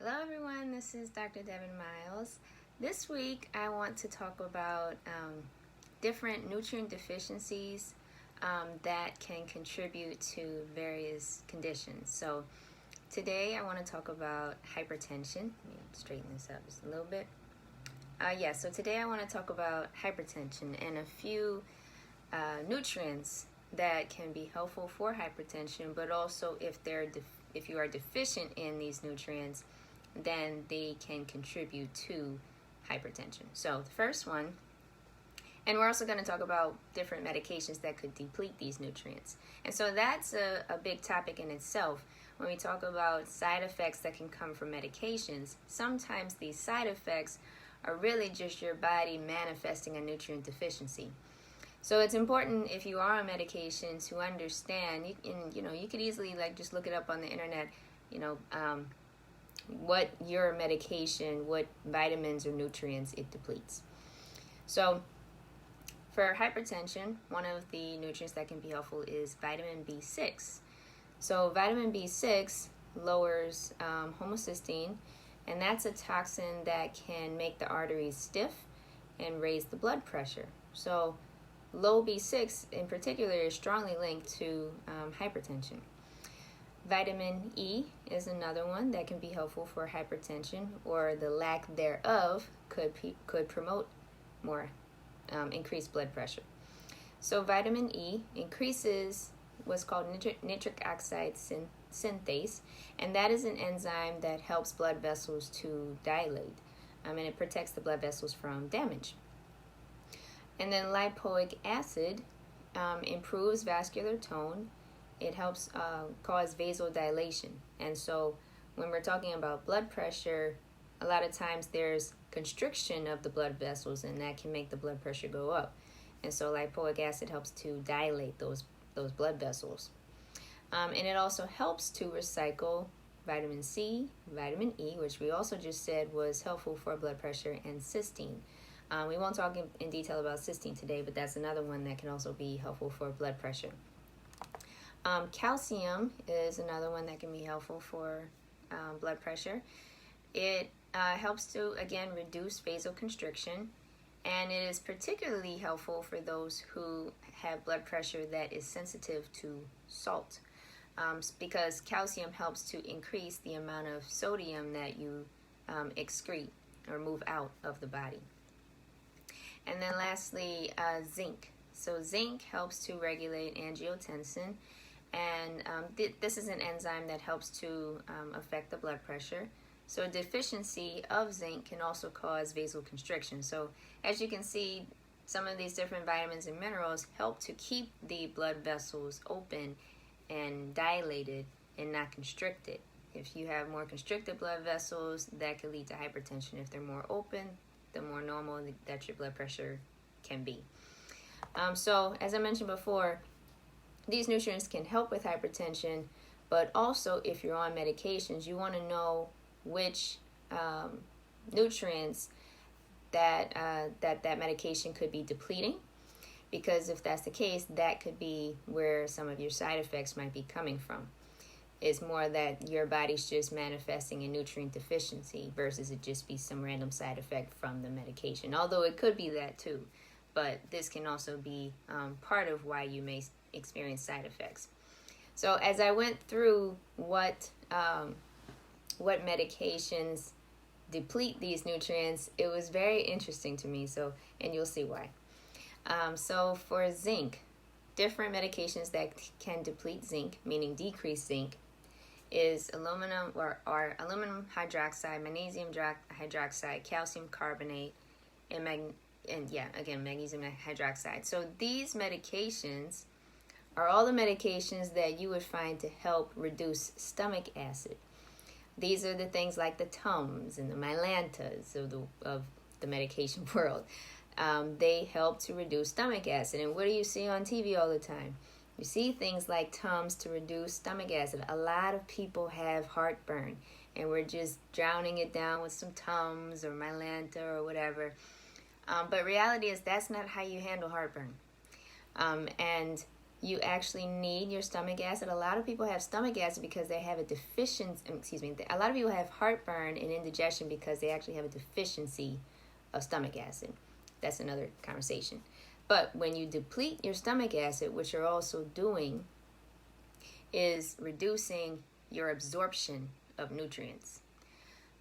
Hello everyone, this is Dr. Devin Miles. This week I want to talk about different nutrient deficiencies that can contribute to various conditions. So today I want to talk about hypertension. Let me straighten this up just a little bit. So today I want to talk about hypertension and a few nutrients that can be helpful for hypertension, but also if you are deficient in these nutrients, then they can contribute to hypertension. So the first one, and we're also going to talk about different medications that could deplete these nutrients. And so that's a big topic in itself. When we talk about side effects that can come from medications, sometimes these side effects are really just your body manifesting a nutrient deficiency. So it's important if you are on medication to understand. You could easily just look it up on the internet. What your medication, what vitamins or nutrients it depletes. So for hypertension, one of the nutrients that can be helpful is vitamin B6. So vitamin B6 lowers homocysteine, and that's a toxin that can make the arteries stiff and raise the blood pressure. So low B6 in particular is strongly linked to hypertension. Vitamin E is another one that can be helpful for hypertension, or the lack thereof could promote more increased blood pressure. So vitamin E increases what's called nitric oxide synthase, and that is an enzyme that helps blood vessels to dilate, and it protects the blood vessels from damage. And then lipoic acid improves vascular tone. It helps cause vasodilation. And so when we're talking about blood pressure, a lot of times there's constriction of the blood vessels, and that can make the blood pressure go up. And so lipoic acid helps to dilate those blood vessels. And it also helps to recycle vitamin C, vitamin E, which we also just said was helpful for blood pressure, and cysteine. We won't talk in detail about cysteine today, but that's another one that can also be helpful for blood pressure. Calcium is another one that can be helpful for blood pressure. It helps to, again, reduce vasoconstriction, and it is particularly helpful for those who have blood pressure that is sensitive to salt, because calcium helps to increase the amount of sodium that you excrete or move out of the body. And then lastly, zinc. So zinc helps to regulate angiotensin, and this is an enzyme that helps to affect the blood pressure. So a deficiency of zinc can also cause vasoconstriction. So as you can see, some of these different vitamins and minerals help to keep the blood vessels open and dilated and not constricted. If you have more constricted blood vessels, that could lead to hypertension. If they're more open, the more normal that your blood pressure can be. So as I mentioned before, these nutrients can help with hypertension, but also if you're on medications, you want to know which nutrients that medication could be depleting, because if that's the case, that could be where some of your side effects might be coming from. It's more that your body's just manifesting a nutrient deficiency versus it just be some random side effect from the medication, although it could be that too. But this can also be part of why you may experience side effects. So as I went through what medications deplete these nutrients, it was very interesting to me. And you'll see why. So for zinc, different medications that can deplete zinc, meaning decrease zinc, is aluminum or aluminum hydroxide, magnesium hydroxide, calcium carbonate, and magnesium hydroxide. So these medications are all the medications that you would find to help reduce stomach acid. These are the things like the Tums and the Mylantas of the medication world. They help to reduce stomach acid. And what do you see on TV all the time? You see things like Tums to reduce stomach acid. A lot of people have heartburn, and we're just drowning it down with some Tums or Mylanta or whatever. But reality is that's not how you handle heartburn. And you actually need your stomach acid. A lot of people have stomach acid because they have a deficiency, a lot of people have heartburn and indigestion because they actually have a deficiency of stomach acid. That's another conversation. But when you deplete your stomach acid, what you're also doing is reducing your absorption of nutrients.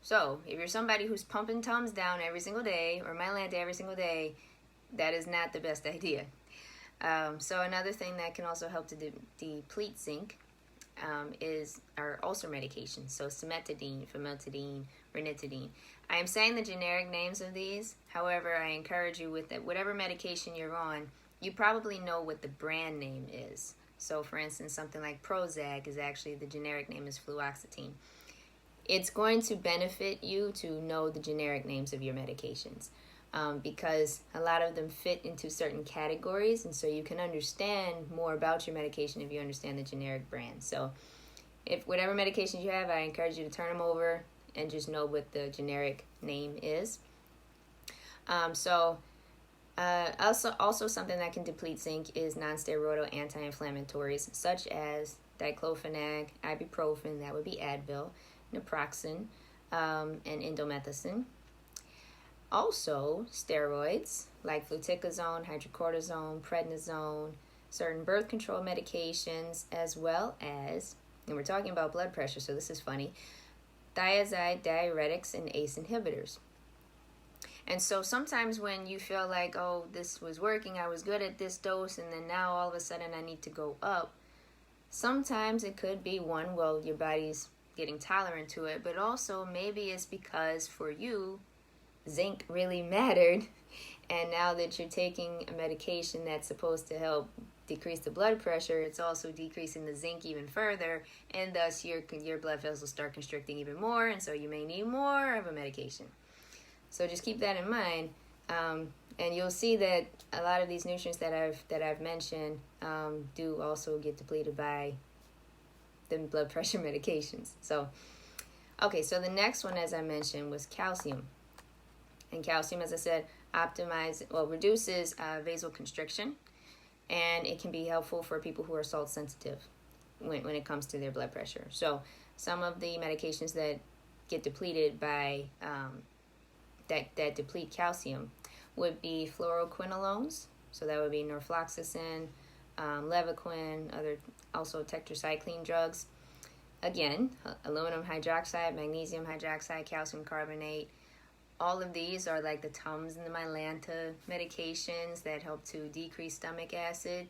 So if you're somebody who's pumping Tums down every single day or Mylanta every single day, that is not the best idea. So another thing that can also help to deplete zinc is our ulcer medications. So cimetidine, famotidine, ranitidine. I am saying the generic names of these. However, I encourage you with that whatever medication you're on, you probably know what the brand name is. So for instance, something like Prozac is actually, the generic name is fluoxetine. It's going to benefit you to know the generic names of your medications. Because a lot of them fit into certain categories, and so you can understand more about your medication if you understand the generic brand. So if whatever medications you have, I encourage you to turn them over and just know what the generic name is. Also something that can deplete zinc is non-steroidal anti-inflammatories such as diclofenac, ibuprofen, that would be Advil, naproxen, and indomethacin. Also, steroids like fluticasone, hydrocortisone, prednisone, certain birth control medications, as well as, and we're talking about blood pressure, so this is funny, thiazide diuretics and ACE inhibitors. And so sometimes when you feel like, oh, this was working, I was good at this dose, and then now all of a sudden I need to go up, sometimes it could be one, well, your body's getting tolerant to it, but also maybe it's because for you, zinc really mattered, and now that you're taking a medication that's supposed to help decrease the blood pressure, it's also decreasing the zinc even further, and thus your blood vessels start constricting even more, and so you may need more of a medication. So just keep that in mind, and you'll see that a lot of these nutrients that I've mentioned do also get depleted by the blood pressure medications. So the next one, as I mentioned, was calcium. And calcium, as I said, reduces vasoconstriction, and it can be helpful for people who are salt sensitive when it comes to their blood pressure. So some of the medications that get depleted by that deplete calcium would be fluoroquinolones. So that would be norfloxacin, Levaquin, also tetracycline drugs. Again, aluminum hydroxide, magnesium hydroxide, calcium carbonate. All of these are like the Tums and the Mylanta medications that help to decrease stomach acid.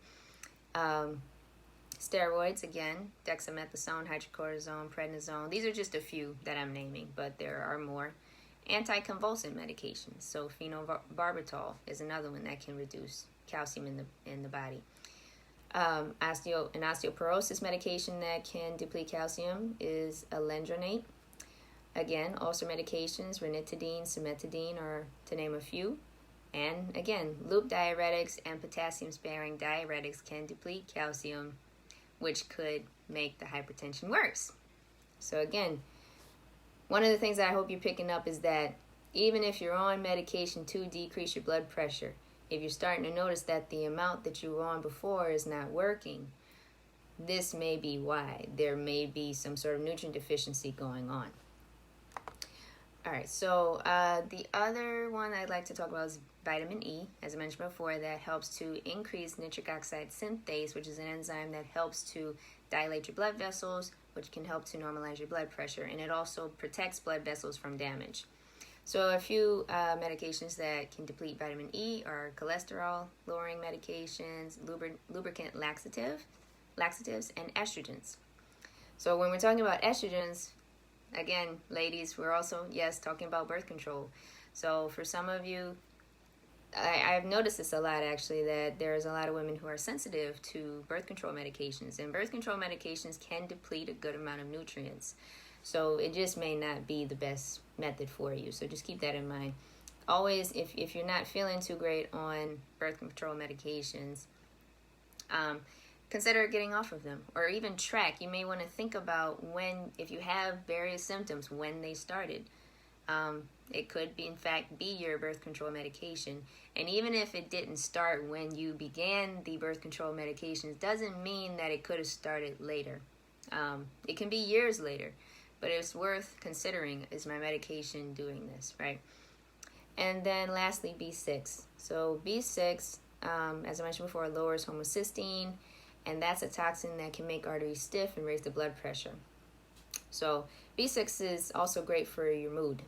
Steroids, again, dexamethasone, hydrocortisone, prednisone. These are just a few that I'm naming, but there are more. Anticonvulsant medications. So phenobarbital is another one that can reduce calcium in the body. An osteoporosis medication that can deplete calcium is alendronate. Again, ulcer medications, ranitidine, cimetidine, are to name a few. And again, loop diuretics and potassium-sparing diuretics can deplete calcium, which could make the hypertension worse. So again, one of the things that I hope you're picking up is that even if you're on medication to decrease your blood pressure, if you're starting to notice that the amount that you were on before is not working, this may be why. There may be some sort of nutrient deficiency going on. All right, so the other one I'd like to talk about is vitamin E, as I mentioned before, that helps to increase nitric oxide synthase, which is an enzyme that helps to dilate your blood vessels, which can help to normalize your blood pressure, and it also protects blood vessels from damage. So a few medications that can deplete vitamin E are cholesterol-lowering medications, lubricant laxatives, and estrogens. So when we're talking about estrogens, again, ladies, we're also, talking about birth control. So for some of you, I've noticed this a lot, actually, that there's a lot of women who are sensitive to birth control medications. And birth control medications can deplete a good amount of nutrients. So it just may not be the best method for you. So just keep that in mind. Always, if you're not feeling too great on birth control medications, consider getting off of them, or even track. You may want to think about if you have various symptoms, when they started. It could be, in fact, be your birth control medication. And even if it didn't start when you began the birth control medications, doesn't mean that it could have started later. It can be years later, but it's worth considering, is my medication doing this, right? And then lastly, B6. So B6, as I mentioned before, lowers homocysteine, and that's a toxin that can make arteries stiff and raise the blood pressure. So B6 is also great for your mood.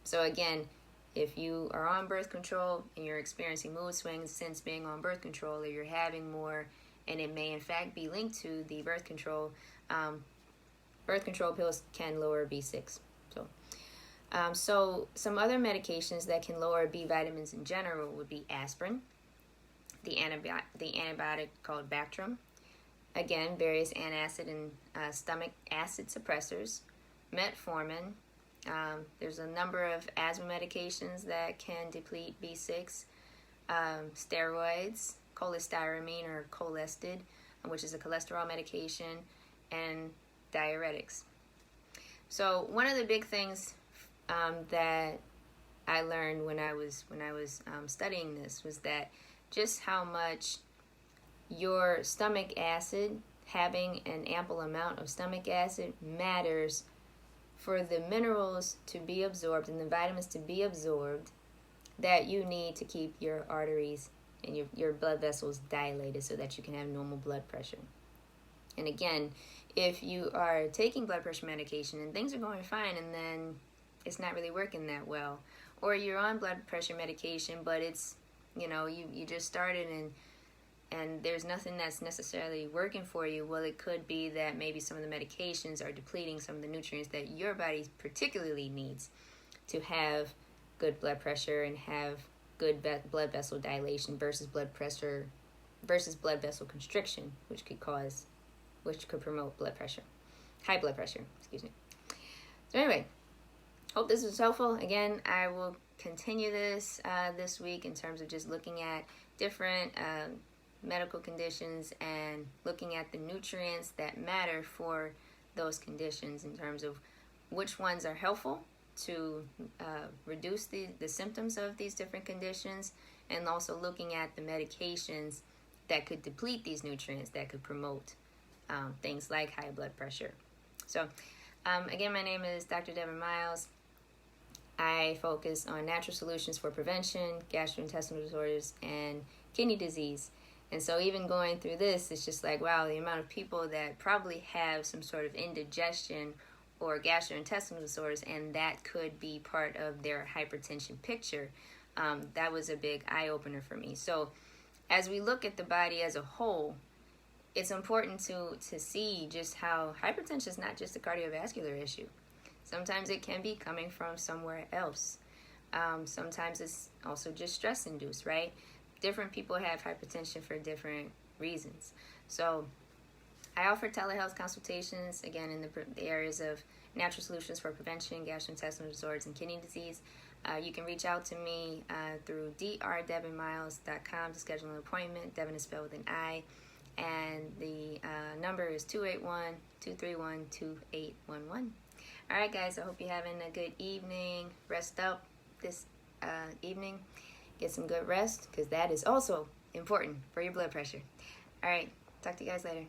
So again, if you are on birth control and you're experiencing mood swings since being on birth control, or you're having more, and it may in fact be linked to the birth control pills can lower B6. So some other medications that can lower B vitamins in general would be aspirin, the antibiotic called Bactrim, again, various antacid and stomach acid suppressors, metformin. There's a number of asthma medications that can deplete B6, steroids, cholestyramine or Cholestid, which is a cholesterol medication, and diuretics. So one of the big things that I learned when I was studying this was that just how much your stomach acid, having an ample amount of stomach acid, matters for the minerals to be absorbed and the vitamins to be absorbed that you need to keep your arteries and your blood vessels dilated so that you can have normal blood pressure. And again, if you are taking blood pressure medication and things are going fine and then it's not really working that well, or you're on blood pressure medication but it's, you just started and there's nothing that's necessarily working for you, well, it could be that maybe some of the medications are depleting some of the nutrients that your body particularly needs to have good blood pressure and have good blood vessel dilation versus blood vessel constriction, which could promote high blood pressure, excuse me. So anyway, hope this was helpful. Again, I will continue this week in terms of just looking at different medical conditions and looking at the nutrients that matter for those conditions in terms of which ones are helpful to reduce the symptoms of these different conditions, and also looking at the medications that could deplete these nutrients that could promote things like high blood pressure. So again, my name is Dr. Devin Miles. I focus on natural solutions for prevention, gastrointestinal disorders, and kidney disease. And so even going through this, it's just like, wow, the amount of people that probably have some sort of indigestion or gastrointestinal disorders, and that could be part of their hypertension picture. That was a big eye-opener for me. So as we look at the body as a whole, it's important to see just how hypertension is not just a cardiovascular issue. Sometimes it can be coming from somewhere else. Sometimes it's also just stress-induced, right? Different people have hypertension for different reasons. So I offer telehealth consultations, again, in the areas of natural solutions for prevention, gastrointestinal disorders, and kidney disease. You can reach out to me through drdevinmiles.com to schedule an appointment. Devin is spelled with an I. And the number is 281-231-2811. All right, guys, I hope you're having a good evening. Rest up this evening. Get some good rest, because that is also important for your blood pressure. All right, talk to you guys later.